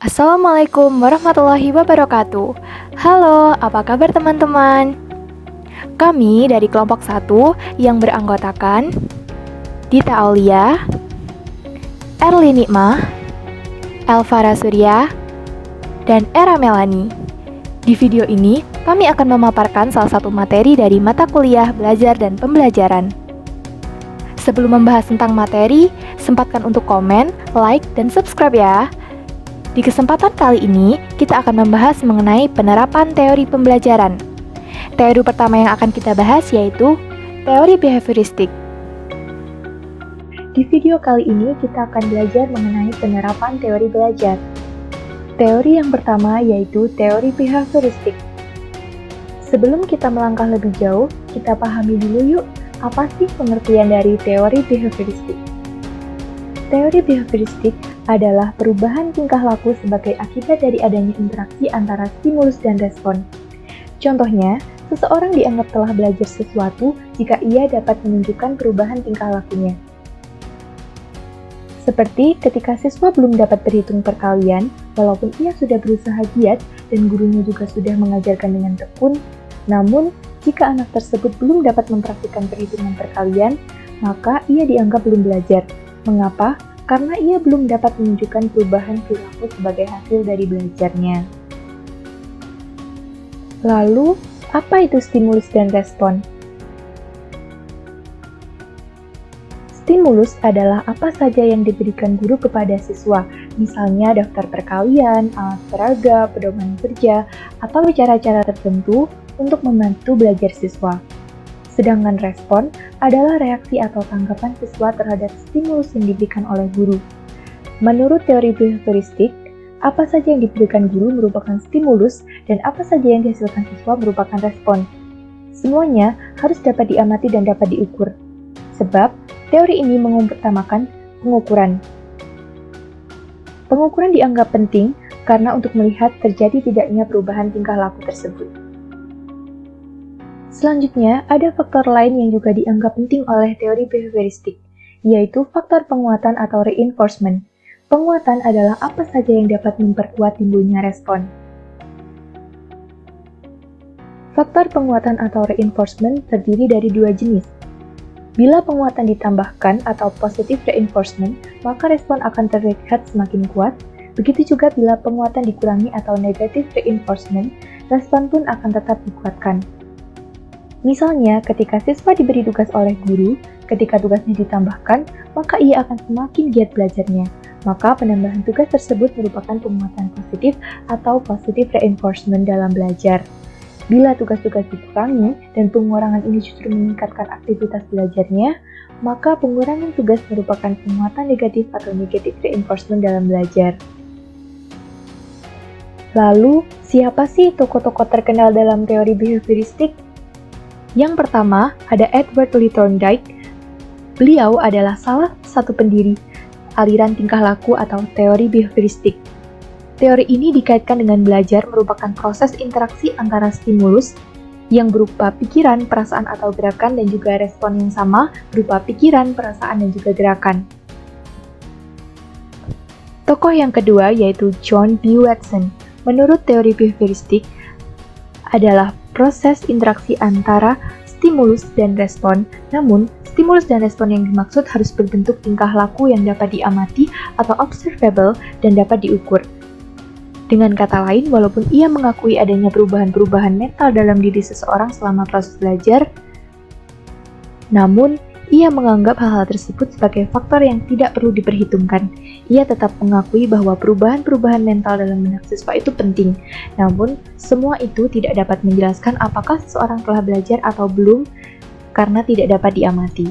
Assalamualaikum warahmatullahi wabarakatuh. Halo, apa kabar teman-teman? Kami dari kelompok 1 yang beranggotakan Dita Aulia, Erli Nikmah, Elvara Surya, dan Era Melani. Di video ini, kami akan memaparkan salah satu materi dari mata kuliah belajar dan pembelajaran. Sebelum membahas tentang materi, sempatkan untuk komen, like, dan subscribe ya. Di kesempatan kali ini, kita akan membahas mengenai penerapan teori pembelajaran. Teori pertama yang akan kita bahas yaitu teori behavioristik. Di video kali ini, kita akan belajar mengenai penerapan teori belajar. Teori yang pertama yaitu teori behavioristik. Sebelum kita melangkah lebih jauh, kita pahami dulu yuk, apa sih pengertian dari teori behavioristik? Teori behavioristik adalah perubahan tingkah laku sebagai akibat dari adanya interaksi antara stimulus dan respon. Contohnya, seseorang dianggap telah belajar sesuatu jika ia dapat menunjukkan perubahan tingkah lakunya. Seperti ketika siswa belum dapat berhitung perkalian, walaupun ia sudah berusaha giat dan gurunya juga sudah mengajarkan dengan tekun, namun jika anak tersebut belum dapat mempraktikkan perhitungan perkalian, maka ia dianggap belum belajar. Mengapa? Karena ia belum dapat menunjukkan perubahan perilaku sebagai hasil dari belajarnya. Lalu, apa itu stimulus dan respon? Stimulus adalah apa saja yang diberikan guru kepada siswa, misalnya daftar perkalian, alat peraga, pedoman kerja, atau cara-cara tertentu untuk membantu belajar siswa. Sedangkan respon adalah reaksi atau tanggapan siswa terhadap stimulus yang diberikan oleh guru. Menurut teori behavioristik, apa saja yang diberikan guru merupakan stimulus dan apa saja yang dihasilkan siswa merupakan respon. Semuanya harus dapat diamati dan dapat diukur. Sebab, teori ini mengutamakan pengukuran. Pengukuran dianggap penting karena untuk melihat terjadi tidaknya perubahan tingkah laku tersebut. Selanjutnya, ada faktor lain yang juga dianggap penting oleh teori behavioristik, yaitu faktor penguatan atau reinforcement. Penguatan adalah apa saja yang dapat memperkuat timbulnya respon. Faktor penguatan atau reinforcement terdiri dari dua jenis. Bila penguatan ditambahkan atau positive reinforcement, maka respon akan terlihat semakin kuat. Begitu juga bila penguatan dikurangi atau negative reinforcement, respon pun akan tetap dikuatkan. Misalnya, ketika siswa diberi tugas oleh guru, ketika tugasnya ditambahkan, maka ia akan semakin giat belajarnya. Maka penambahan tugas tersebut merupakan penguatan positif atau positive reinforcement dalam belajar. Bila tugas-tugas dikurangi dan pengurangan ini justru meningkatkan aktivitas belajarnya, maka pengurangan tugas merupakan penguatan negatif atau negative reinforcement dalam belajar. Lalu, siapa sih tokoh-tokoh terkenal dalam teori behavioristik? Yang pertama, ada Edward Lee Thorndike. Beliau adalah salah satu pendiri aliran tingkah laku atau teori behavioristik. Teori ini dikaitkan dengan belajar merupakan proses interaksi antara stimulus yang berupa pikiran, perasaan, atau gerakan dan juga respon yang sama berupa pikiran, perasaan, dan juga gerakan. Tokoh yang kedua yaitu John B. Watson. Menurut teori behavioristik, adalah proses interaksi antara stimulus dan respon. Namun, stimulus dan respon yang dimaksud harus berbentuk tingkah laku yang dapat diamati atau observable dan dapat diukur. Dengan kata lain, walaupun ia mengakui adanya perubahan-perubahan mental dalam diri seseorang selama proses belajar, namun ia menganggap hal-hal tersebut sebagai faktor yang tidak perlu diperhitungkan. Ia tetap mengakui bahwa perubahan-perubahan mental dalam benak siswa itu penting. Namun, semua itu tidak dapat menjelaskan apakah seseorang telah belajar atau belum karena tidak dapat diamati.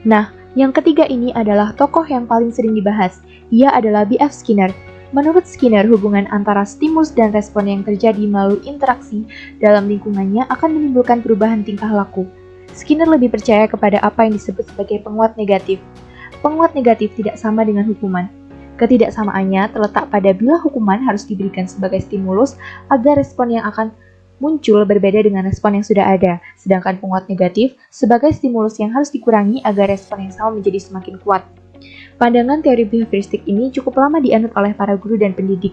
Nah, yang ketiga ini adalah tokoh yang paling sering dibahas. Ia adalah B.F. Skinner. Menurut Skinner, hubungan antara stimulus dan respon yang terjadi melalui interaksi dalam lingkungannya akan menimbulkan perubahan tingkah laku. Skinner lebih percaya kepada apa yang disebut sebagai penguat negatif. Penguat negatif tidak sama dengan hukuman. Ketidaksamaannya terletak pada bila hukuman harus diberikan sebagai stimulus agar respon yang akan muncul berbeda dengan respon yang sudah ada, sedangkan penguat negatif sebagai stimulus yang harus dikurangi agar respon yang sama menjadi semakin kuat. Pandangan teori behavioristik ini cukup lama dianut oleh para guru dan pendidik.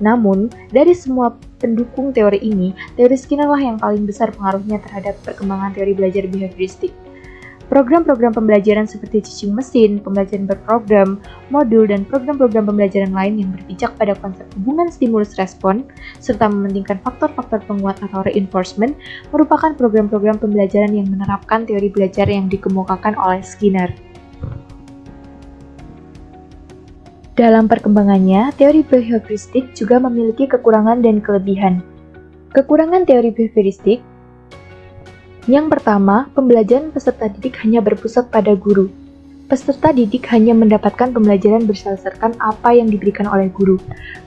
Namun, dari semua pendukung teori ini, teori Skinner lah yang paling besar pengaruhnya terhadap perkembangan teori belajar behavioristik. Program-program pembelajaran seperti teaching mesin, pembelajaran berprogram, modul, dan program-program pembelajaran lain yang berpijak pada konsep hubungan stimulus-respon, serta mementingkan faktor-faktor penguat atau reinforcement, merupakan program-program pembelajaran yang menerapkan teori belajar yang dikemukakan oleh Skinner. Dalam perkembangannya, teori behavioristik juga memiliki kekurangan dan kelebihan. Kekurangan teori behavioristik yang pertama, pembelajaran peserta didik hanya berpusat pada guru. Peserta didik hanya mendapatkan pembelajaran berdasarkan apa yang diberikan oleh guru.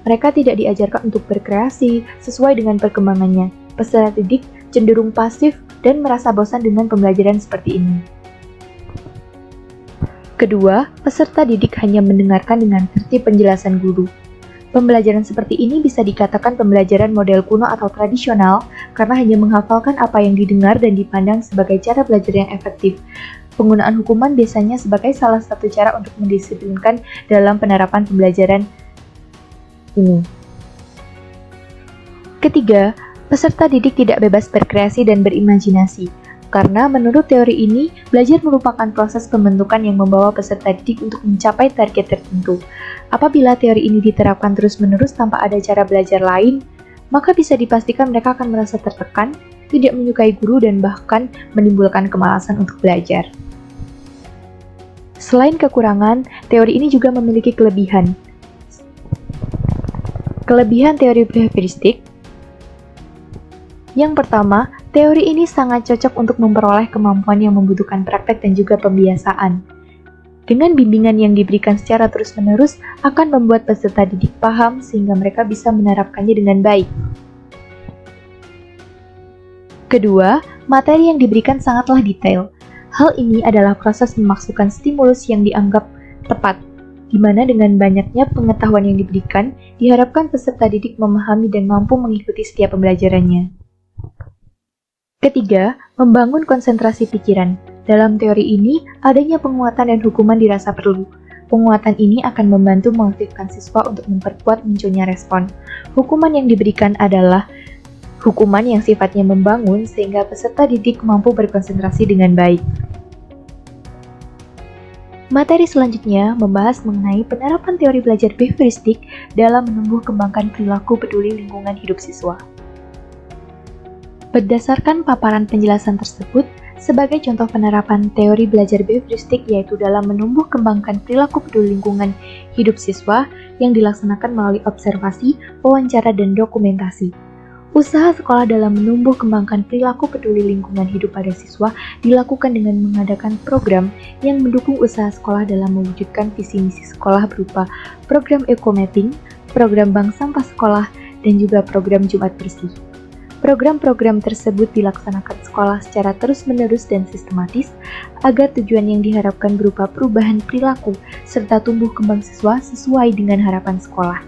Mereka tidak diajarkan untuk berkreasi sesuai dengan perkembangannya. Peserta didik cenderung pasif dan merasa bosan dengan pembelajaran seperti ini. Kedua, peserta didik hanya mendengarkan dengan tertib penjelasan guru. Pembelajaran seperti ini bisa dikatakan pembelajaran model kuno atau tradisional karena hanya menghafalkan apa yang didengar dan dipandang sebagai cara belajar yang efektif. Penggunaan hukuman biasanya sebagai salah satu cara untuk mendisiplinkan dalam penerapan pembelajaran ini. Ketiga, peserta didik tidak bebas berkreasi dan berimajinasi. Karena menurut teori ini, belajar merupakan proses pembentukan yang membawa peserta didik untuk mencapai target tertentu. Apabila teori ini diterapkan terus-menerus tanpa ada cara belajar lain, maka bisa dipastikan mereka akan merasa tertekan, tidak menyukai guru, dan bahkan menimbulkan kemalasan untuk belajar. Selain kekurangan, teori ini juga memiliki kelebihan. Kelebihan teori behavioristik yang pertama, teori ini sangat cocok untuk memperoleh kemampuan yang membutuhkan praktek dan juga pembiasaan. Dengan bimbingan yang diberikan secara terus-menerus akan membuat peserta didik paham sehingga mereka bisa menerapkannya dengan baik. Kedua, materi yang diberikan sangatlah detail. Hal ini adalah proses memasukkan stimulus yang dianggap tepat, di mana dengan banyaknya pengetahuan yang diberikan, diharapkan peserta didik memahami dan mampu mengikuti setiap pembelajarannya. Ketiga, membangun konsentrasi pikiran. Dalam teori ini, adanya penguatan dan hukuman dirasa perlu. Penguatan ini akan membantu mengaktifkan siswa untuk memperkuat munculnya respon. Hukuman yang diberikan adalah hukuman yang sifatnya membangun sehingga peserta didik mampu berkonsentrasi dengan baik. Materi selanjutnya membahas mengenai penerapan teori belajar behavioristik dalam menumbuh kembangkan perilaku peduli lingkungan hidup siswa. Berdasarkan paparan penjelasan tersebut, sebagai contoh penerapan teori belajar behavioristik yaitu dalam menumbuh kembangkan perilaku peduli lingkungan hidup siswa yang dilaksanakan melalui observasi, wawancara, dan dokumentasi. Usaha sekolah dalam menumbuh kembangkan perilaku peduli lingkungan hidup pada siswa dilakukan dengan mengadakan program yang mendukung usaha sekolah dalam mewujudkan visi misi sekolah berupa program eco-mapping, program bank sampah sekolah, dan juga program Jumat Bersih. Program-program tersebut dilaksanakan sekolah secara terus-menerus dan sistematis agar tujuan yang diharapkan berupa perubahan perilaku serta tumbuh kembang siswa sesuai dengan harapan sekolah.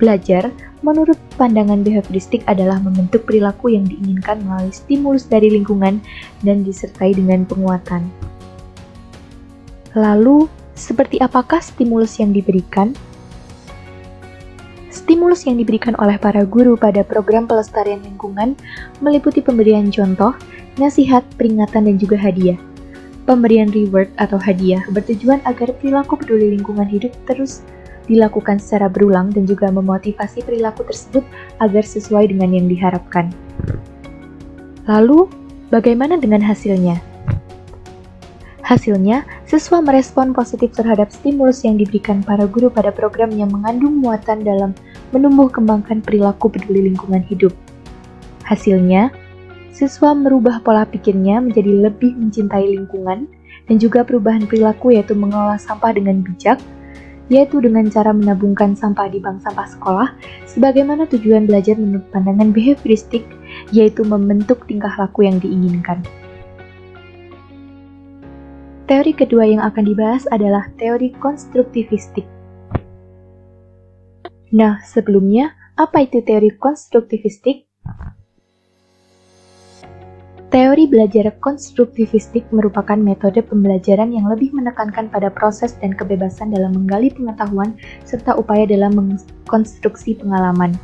Belajar, menurut pandangan behavioristik adalah membentuk perilaku yang diinginkan melalui stimulus dari lingkungan dan disertai dengan penguatan. Lalu, seperti apakah stimulus yang diberikan? Stimulus yang diberikan oleh para guru pada program pelestarian lingkungan meliputi pemberian contoh, nasihat, peringatan, dan juga hadiah. Pemberian reward atau hadiah bertujuan agar perilaku peduli lingkungan hidup terus dilakukan secara berulang dan juga memotivasi perilaku tersebut agar sesuai dengan yang diharapkan. Lalu, bagaimana dengan hasilnya? Hasilnya, siswa merespon positif terhadap stimulus yang diberikan para guru pada program yang mengandung muatan dalam menumbuh kembangkan perilaku peduli lingkungan hidup. Hasilnya, siswa merubah pola pikirnya menjadi lebih mencintai lingkungan dan juga perubahan perilaku yaitu mengelola sampah dengan bijak, yaitu dengan cara menabungkan sampah di bank sampah sekolah, sebagaimana tujuan belajar menurut pandangan behavioristik, yaitu membentuk tingkah laku yang diinginkan. Teori kedua yang akan dibahas adalah teori konstruktivistik. Nah, sebelumnya, apa itu teori konstruktivistik? Teori belajar konstruktivistik merupakan metode pembelajaran yang lebih menekankan pada proses dan kebebasan dalam menggali pengetahuan serta upaya dalam mengkonstruksi pengalaman.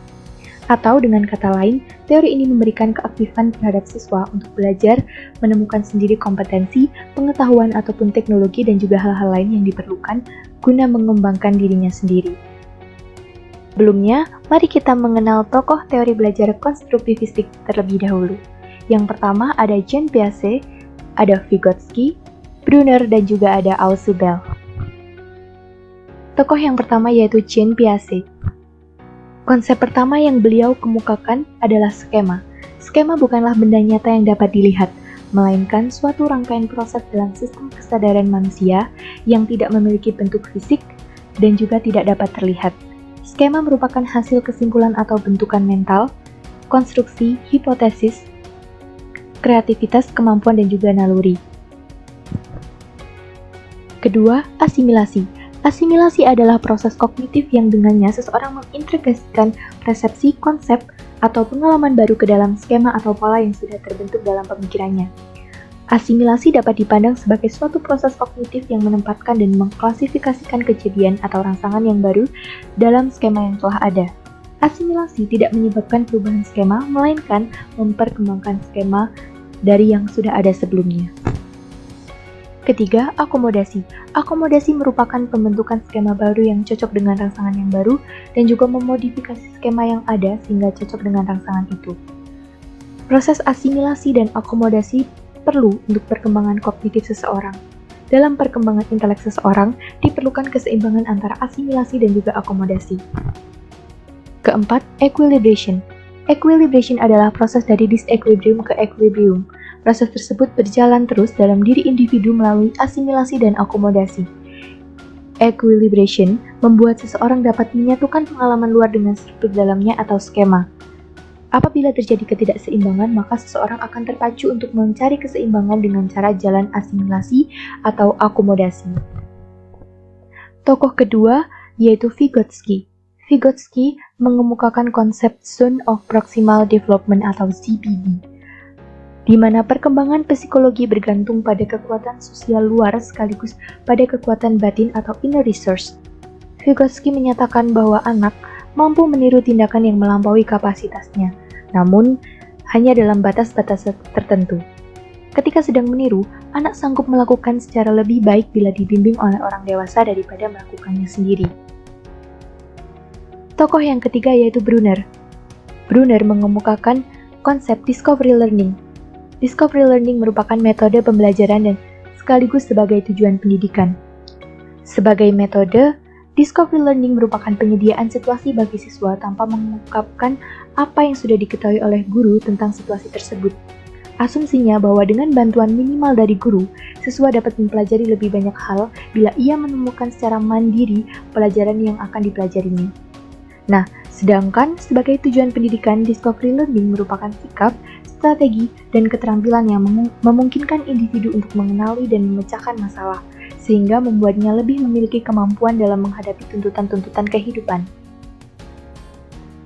Atau dengan kata lain, teori ini memberikan keaktifan terhadap siswa untuk belajar, menemukan sendiri kompetensi, pengetahuan ataupun teknologi dan juga hal-hal lain yang diperlukan guna mengembangkan dirinya sendiri. Sebelumnya, mari kita mengenal tokoh teori belajar konstruktivistik terlebih dahulu. Yang pertama ada Jean Piaget, ada Vygotsky, Brunner, dan juga ada Ausubel. Tokoh yang pertama yaitu Jean Piaget. Konsep pertama yang beliau kemukakan adalah skema. Skema bukanlah benda nyata yang dapat dilihat, melainkan suatu rangkaian proses dalam sistem kesadaran manusia yang tidak memiliki bentuk fisik dan juga tidak dapat terlihat. Skema merupakan hasil kesimpulan atau bentukan mental, konstruksi, hipotesis, kreativitas, kemampuan, dan juga naluri. Kedua, asimilasi. Asimilasi adalah proses kognitif yang dengannya seseorang mengintegrasikan persepsi, konsep, atau pengalaman baru ke dalam skema atau pola yang sudah terbentuk dalam pemikirannya. Asimilasi dapat dipandang sebagai suatu proses kognitif yang menempatkan dan mengklasifikasikan kejadian atau rangsangan yang baru dalam skema yang telah ada. Asimilasi tidak menyebabkan perubahan skema, melainkan memperkembangkan skema dari yang sudah ada sebelumnya. Ketiga, akomodasi. Akomodasi merupakan pembentukan skema baru yang cocok dengan rangsangan yang baru dan juga memodifikasi skema yang ada sehingga cocok dengan rangsangan itu. Proses asimilasi dan akomodasi perlu untuk perkembangan kognitif seseorang. Dalam perkembangan intelek seseorang, diperlukan keseimbangan antara asimilasi dan juga akomodasi. Keempat, equilibration. Equilibration adalah proses dari disequilibrium ke equilibrium. Proses tersebut berjalan terus dalam diri individu melalui asimilasi dan akomodasi. Equilibration membuat seseorang dapat menyatukan pengalaman luar dengan struktur dalamnya atau skema. Apabila terjadi ketidakseimbangan, maka seseorang akan terpacu untuk mencari keseimbangan dengan cara jalan asimilasi atau akomodasi. Tokoh kedua yaitu Vygotsky. Vygotsky mengemukakan konsep Zone of Proximal Development atau ZPD, di mana perkembangan psikologi bergantung pada kekuatan sosial luar sekaligus pada kekuatan batin atau inner resource. Vygotsky menyatakan bahwa anak mampu meniru tindakan yang melampaui kapasitasnya, namun hanya dalam batas-batas tertentu. Ketika sedang meniru, anak sanggup melakukan secara lebih baik bila dibimbing oleh orang dewasa daripada melakukannya sendiri. Tokoh yang ketiga yaitu Brunner. Brunner mengemukakan konsep discovery learning. Discovery learning merupakan metode pembelajaran dan sekaligus sebagai tujuan pendidikan. Sebagai metode, discovery learning merupakan penyediaan situasi bagi siswa tanpa mengungkapkan apa yang sudah diketahui oleh guru tentang situasi tersebut. Asumsinya bahwa dengan bantuan minimal dari guru, siswa dapat mempelajari lebih banyak hal bila ia menemukan secara mandiri pelajaran yang akan dipelajarinya. Nah, sedangkan sebagai tujuan pendidikan, discovery learning merupakan sikap, strategi, dan keterampilan yang memungkinkan individu untuk mengenali dan memecahkan masalah, sehingga membuatnya lebih memiliki kemampuan dalam menghadapi tuntutan-tuntutan kehidupan.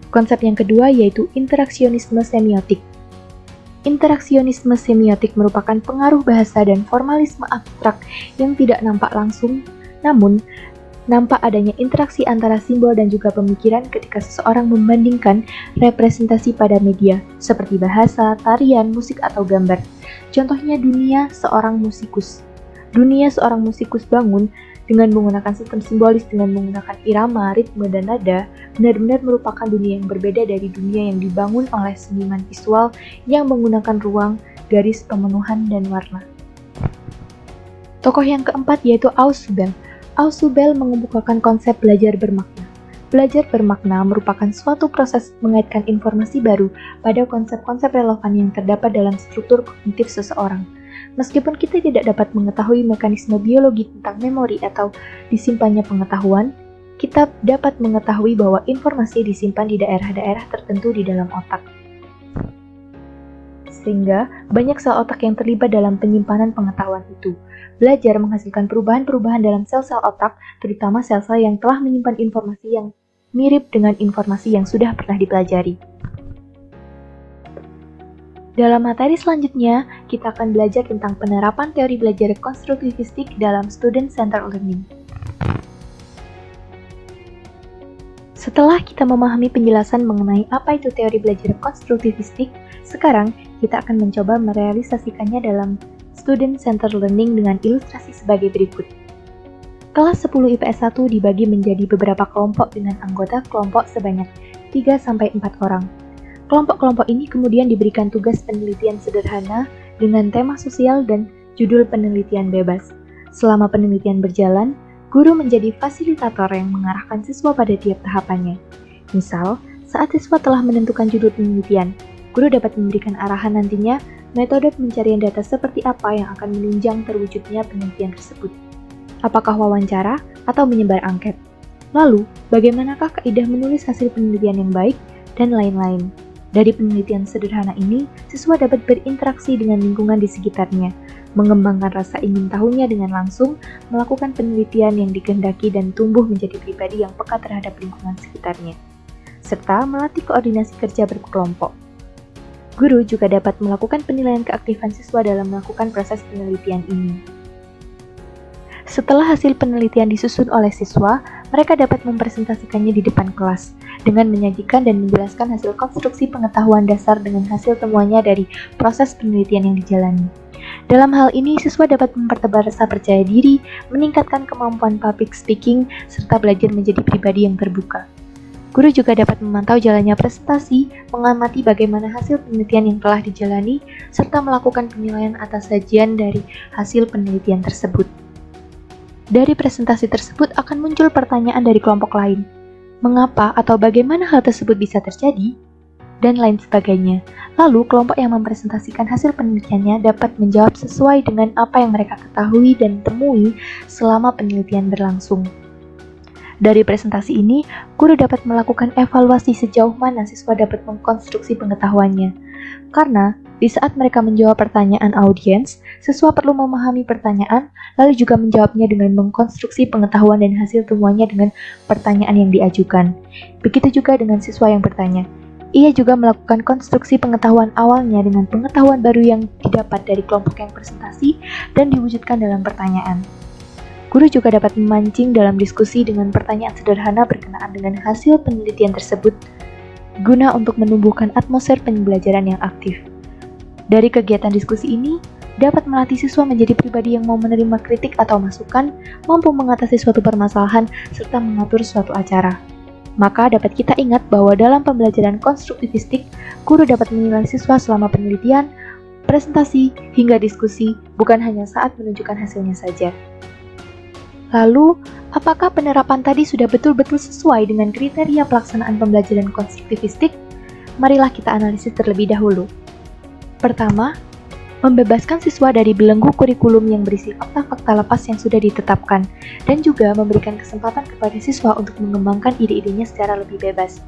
Konsep yang kedua yaitu interaksionisme semiotik. Interaksionisme semiotik merupakan pengaruh bahasa dan formalisme abstrak yang tidak nampak langsung, namun nampak adanya interaksi antara simbol dan juga pemikiran ketika seseorang membandingkan representasi pada media, seperti bahasa, tarian, musik, atau gambar. Contohnya dunia seorang musikus. Dunia seorang musikus bangun dengan menggunakan sistem simbolis dengan menggunakan irama, ritme, dan nada, benar-benar merupakan dunia yang berbeda dari dunia yang dibangun oleh seniman visual yang menggunakan ruang, garis, pemenuhan, dan warna. Tokoh yang keempat yaitu Ausubel. Ausubel mengemukakan konsep belajar bermakna. Belajar bermakna merupakan suatu proses mengaitkan informasi baru pada konsep-konsep relevan yang terdapat dalam struktur kognitif seseorang. Meskipun kita tidak dapat mengetahui mekanisme biologi tentang memori atau disimpannya pengetahuan, kita dapat mengetahui bahwa informasi disimpan di daerah-daerah tertentu di dalam otak. Sehingga banyak sel otak yang terlibat dalam penyimpanan pengetahuan itu. Belajar menghasilkan perubahan-perubahan dalam sel-sel otak, terutama sel-sel yang telah menyimpan informasi yang mirip dengan informasi yang sudah pernah dipelajari. Dalam materi selanjutnya, kita akan belajar tentang penerapan teori belajar konstruktivistik dalam student-centered learning. Setelah kita memahami penjelasan mengenai apa itu teori belajar konstruktivistik, sekarang kita akan mencoba merealisasikannya dalam student-centered learning dengan ilustrasi sebagai berikut. Kelas 10 IPS 1 dibagi menjadi beberapa kelompok dengan anggota kelompok sebanyak 3-4 orang. Kelompok-kelompok ini kemudian diberikan tugas penelitian sederhana dengan tema sosial dan judul penelitian bebas. Selama penelitian berjalan, guru menjadi fasilitator yang mengarahkan siswa pada tiap tahapannya. Misal, saat siswa telah menentukan judul penelitian, guru dapat memberikan arahan nantinya metode pencarian data seperti apa yang akan menunjang terwujudnya penelitian tersebut. Apakah wawancara atau menyebar angket? Lalu, bagaimanakah kaidah menulis hasil penelitian yang baik, dan lain-lain. Dari penelitian sederhana ini, siswa dapat berinteraksi dengan lingkungan di sekitarnya, mengembangkan rasa ingin tahunya dengan langsung, melakukan penelitian yang dikehendaki dan tumbuh menjadi pribadi yang peka terhadap lingkungan sekitarnya, serta melatih koordinasi kerja berkelompok. Guru juga dapat melakukan penilaian keaktifan siswa dalam melakukan proses penelitian ini. Setelah hasil penelitian disusun oleh siswa, mereka dapat mempresentasikannya di depan kelas, dengan menyajikan dan menjelaskan hasil konstruksi pengetahuan dasar dengan hasil temuannya dari proses penelitian yang dijalani. Dalam hal ini, siswa dapat mempertebal rasa percaya diri, meningkatkan kemampuan public speaking, serta belajar menjadi pribadi yang terbuka. Guru juga dapat memantau jalannya presentasi, mengamati bagaimana hasil penelitian yang telah dijalani, serta melakukan penilaian atas sajian dari hasil penelitian tersebut. Dari presentasi tersebut akan muncul pertanyaan dari kelompok lain. Mengapa atau bagaimana hal tersebut bisa terjadi? Dan lain sebagainya. Lalu, kelompok yang mempresentasikan hasil penelitiannya dapat menjawab sesuai dengan apa yang mereka ketahui dan temui selama penelitian berlangsung. Dari presentasi ini, guru dapat melakukan evaluasi sejauh mana siswa dapat mengkonstruksi pengetahuannya. Karena, di saat mereka menjawab pertanyaan audiens, siswa perlu memahami pertanyaan, lalu juga menjawabnya dengan mengkonstruksi pengetahuan dan hasil temuannya dengan pertanyaan yang diajukan. Begitu juga dengan siswa yang bertanya. Ia juga melakukan konstruksi pengetahuan awalnya dengan pengetahuan baru yang didapat dari kelompok yang presentasi dan diwujudkan dalam pertanyaan. Guru juga dapat memancing dalam diskusi dengan pertanyaan sederhana berkenaan dengan hasil penelitian tersebut, guna untuk menumbuhkan atmosfer pembelajaran yang aktif. Dari kegiatan diskusi ini, dapat melatih siswa menjadi pribadi yang mau menerima kritik atau masukan, mampu mengatasi suatu permasalahan, serta mengatur suatu acara. Maka dapat kita ingat bahwa dalam pembelajaran konstruktivistik, guru dapat menilai siswa selama penelitian, presentasi, hingga diskusi, bukan hanya saat menunjukkan hasilnya saja. Lalu, apakah penerapan tadi sudah betul-betul sesuai dengan kriteria pelaksanaan pembelajaran konstruktivistik? Marilah kita analisis terlebih dahulu. Pertama, membebaskan siswa dari belenggu kurikulum yang berisi fakta-fakta lepas yang sudah ditetapkan, dan juga memberikan kesempatan kepada siswa untuk mengembangkan ide-idenya secara lebih bebas.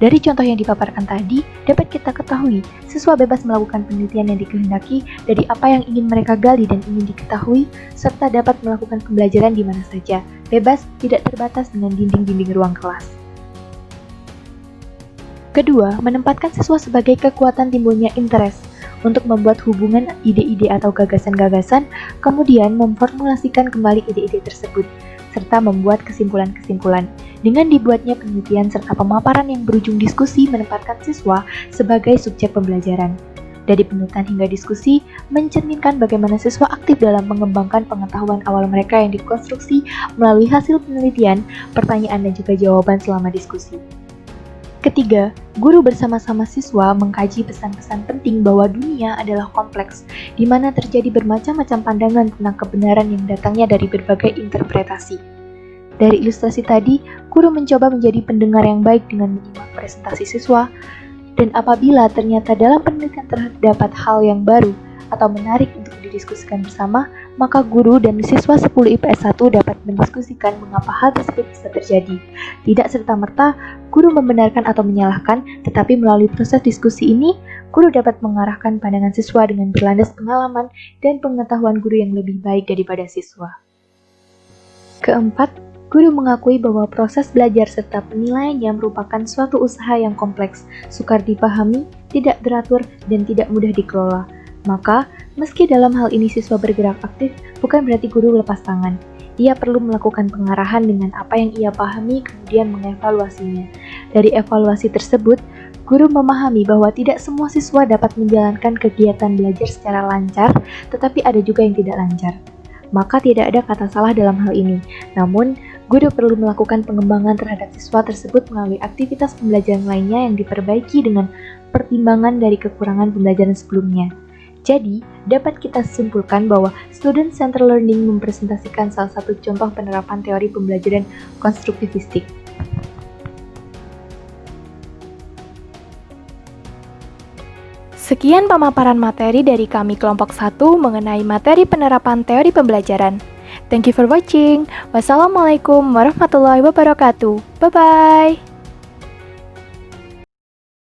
Dari contoh yang dipaparkan tadi, dapat kita ketahui, siswa bebas melakukan penelitian yang dikehendaki dari apa yang ingin mereka gali dan ingin diketahui, serta dapat melakukan pembelajaran di mana saja, bebas, tidak terbatas dengan dinding-dinding ruang kelas. Kedua, menempatkan siswa sebagai kekuatan timbulnya interest, untuk membuat hubungan ide-ide atau gagasan-gagasan, kemudian memformulasikan kembali ide-ide tersebut, serta membuat kesimpulan-kesimpulan. Dengan dibuatnya penelitian serta pemaparan yang berujung diskusi menempatkan siswa sebagai subjek pembelajaran. Dari penelitian hingga diskusi, mencerminkan bagaimana siswa aktif dalam mengembangkan pengetahuan awal mereka yang dikonstruksi melalui hasil penelitian, pertanyaan dan juga jawaban selama diskusi. Ketiga, guru bersama-sama siswa mengkaji pesan-pesan penting bahwa dunia adalah kompleks, di mana terjadi bermacam-macam pandangan tentang kebenaran yang datangnya dari berbagai interpretasi. Dari ilustrasi tadi, guru mencoba menjadi pendengar yang baik dengan menyimak presentasi siswa, dan apabila ternyata dalam penelitian terdapat hal yang baru atau menarik untuk didiskusikan bersama, maka guru dan siswa 10 IPS 1 dapat mendiskusikan mengapa hal tersebut bisa terjadi. Tidak serta-merta guru membenarkan atau menyalahkan, tetapi melalui proses diskusi ini, guru dapat mengarahkan pandangan siswa dengan berlandas pengalaman dan pengetahuan guru yang lebih baik daripada siswa. Keempat, guru mengakui bahwa proses belajar serta penilaiannya merupakan suatu usaha yang kompleks, sukar dipahami, tidak teratur, dan tidak mudah dikelola. Maka, meski dalam hal ini siswa bergerak aktif, bukan berarti guru lepas tangan. Ia perlu melakukan pengarahan dengan apa yang ia pahami, kemudian mengevaluasinya. Dari evaluasi tersebut, guru memahami bahwa tidak semua siswa dapat menjalankan kegiatan belajar secara lancar, tetapi ada juga yang tidak lancar. Maka tidak ada kata salah dalam hal ini. Namun, guru perlu melakukan pengembangan terhadap siswa tersebut melalui aktivitas pembelajaran lainnya yang diperbaiki dengan pertimbangan dari kekurangan pembelajaran sebelumnya. Jadi, dapat kita simpulkan bahwa student-centered learning mempresentasikan salah satu contoh penerapan teori pembelajaran konstruktivistik. Sekian pemaparan materi dari kami kelompok 1 mengenai materi penerapan teori pembelajaran. Thank you for watching. Wassalamualaikum warahmatullahi wabarakatuh. Bye-bye.